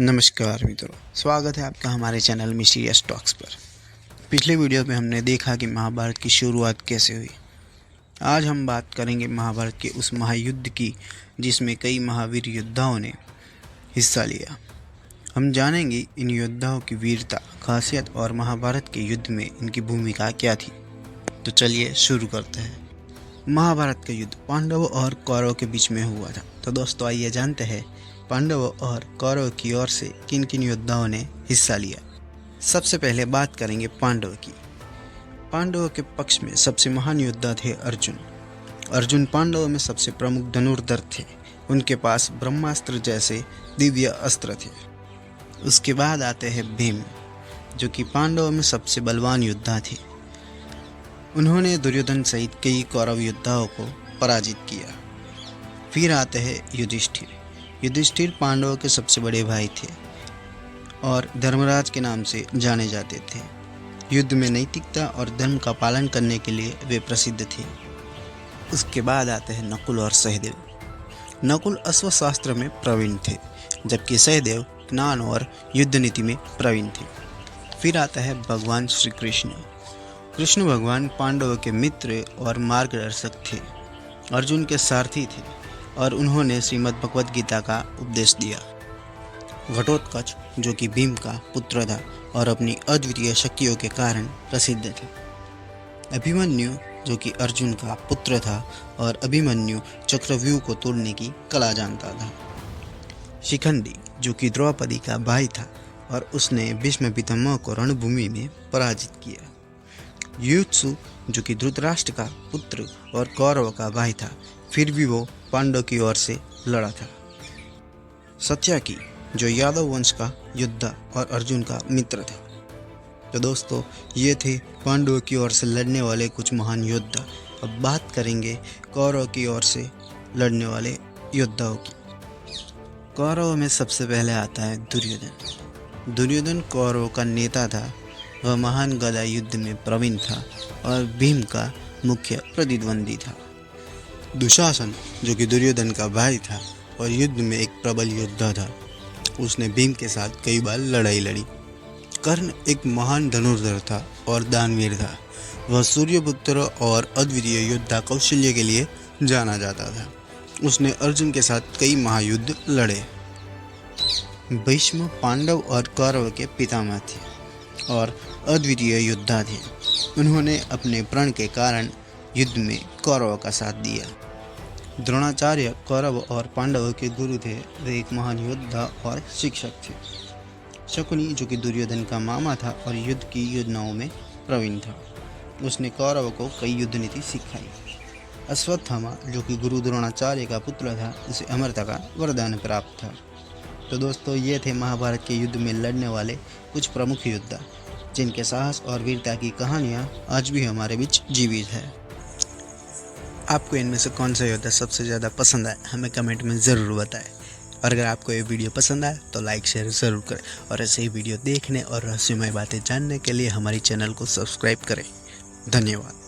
नमस्कार मित्रों, स्वागत है आपका हमारे चैनल मिस्टीरियस टॉक्स पर। पिछले वीडियो में हमने देखा कि महाभारत की शुरुआत कैसे हुई। आज हम बात करेंगे महाभारत के उस महायुद्ध की जिसमें कई महावीर योद्धाओं ने हिस्सा लिया। हम जानेंगे इन योद्धाओं की वीरता, खासियत और महाभारत के युद्ध में इनकी भूमिका क्या थी। तो चलिए शुरू करते हैं। महाभारत का युद्ध पांडवों और कौरवों के बीच में हुआ था। तो दोस्तों आइए जानते हैं पांडवों और कौरवों की ओर से किन किन योद्धाओं ने हिस्सा लिया। सबसे पहले बात करेंगे पांडवों की। पांडवों के पक्ष में सबसे महान योद्धा थे अर्जुन। अर्जुन पांडवों में सबसे प्रमुख धनुर्धर थे। उनके पास ब्रह्मास्त्र जैसे दिव्य अस्त्र थे। उसके बाद आते हैं भीम, जो कि पांडवों में सबसे बलवान योद्धा थे। उन्होंने दुर्योधन सहित कई कौरव योद्धाओं को पराजित किया। फिर आते हैं युधिष्ठिर। युधिष्ठिर पांडवों के सबसे बड़े भाई थे और धर्मराज के नाम से जाने जाते थे। युद्ध में नैतिकता और धर्म का पालन करने के लिए वे प्रसिद्ध थे। उसके बाद आते हैं नकुल और सहदेव। नकुल अश्वशास्त्र में प्रवीण थे, जबकि सहदेव ज्ञान और युद्ध नीति में प्रवीण थे। फिर आता है भगवान श्री कृष्ण। कृष्ण भगवान पांडवों के मित्र और मार्गदर्शक थे। अर्जुन के सारथी थे और उन्होंने श्रीमद् भगवद गीता का उपदेश दिया। घटोत्कच, जो कि भीम का पुत्र था और अपनी अद्वितीय शक्तियों के कारण प्रसिद्ध थे। अभिमन्यु, जो कि अर्जुन का पुत्र था और अभिमन्यु चक्रव्यूह को तोड़ने की कला जानता था। शिखंडी, जो कि द्रौपदी का भाई था और उसने भीष्म पितामह को रणभूमि में पराजित किया। युत्सु, जो कि धृतराष्ट्र का पुत्र और कौरव का भाई था, फिर भी वो पांडव की ओर से लड़ा था। सत्यकी, जो यादव वंश का योद्धा और अर्जुन का मित्र था। तो दोस्तों ये थे पांडवों की ओर से लड़ने वाले कुछ महान योद्धा। अब बात करेंगे कौरव की ओर से लड़ने वाले योद्धाओं की। कौरवों में सबसे पहले आता है दुर्योधन। दुर्योधन कौरवों का नेता था। वह महान गदा युद्ध में प्रवीण था और भीम का मुख्य प्रतिद्वंदी था। दुशासन, जो कि दुर्योधन का भाई था और युद्ध में एक प्रबल योद्धा था, उसने भीम के साथ कई बार लड़ाई लड़ी। कर्ण एक महान धनुर्धर था और दानवीर था। वह सूर्यपुत्र और अद्वितीय योद्धा कौशल्य के लिए जाना जाता था। उसने अर्जुन के साथ कई महायुद्ध लड़े। भीष्म पांडव और कौरव के पितामह थे और अद्वितीय योद्धा थे। उन्होंने अपने प्रण के कारण युद्ध में कौरवों का साथ दिया। द्रोणाचार्य कौरव और पांडवों के गुरु थे। वे एक महान योद्धा और शिक्षक थे। शकुनी, जो कि दुर्योधन का मामा था और युद्ध की योजनाओं में प्रवीण था, उसने कौरवों को कई युद्ध नीति सिखाई। अश्वत्थामा, जो कि गुरु द्रोणाचार्य का पुत्र था, उसे अमरता का वरदान प्राप्त था। तो दोस्तों ये थे महाभारत के युद्ध में लड़ने वाले कुछ प्रमुख योद्धा, जिनके साहस और वीरता की कहानियाँ आज भी हमारे बीच जीवित है। आपको इनमें से कौन सा योद्धा सबसे ज़्यादा पसंद आए हमें कमेंट में ज़रूर बताएं। और अगर आपको ये वीडियो पसंद आए तो लाइक शेयर ज़रूर करें और ऐसे ही वीडियो देखने और रहस्यमय बातें जानने के लिए हमारे चैनल को सब्सक्राइब करें। धन्यवाद।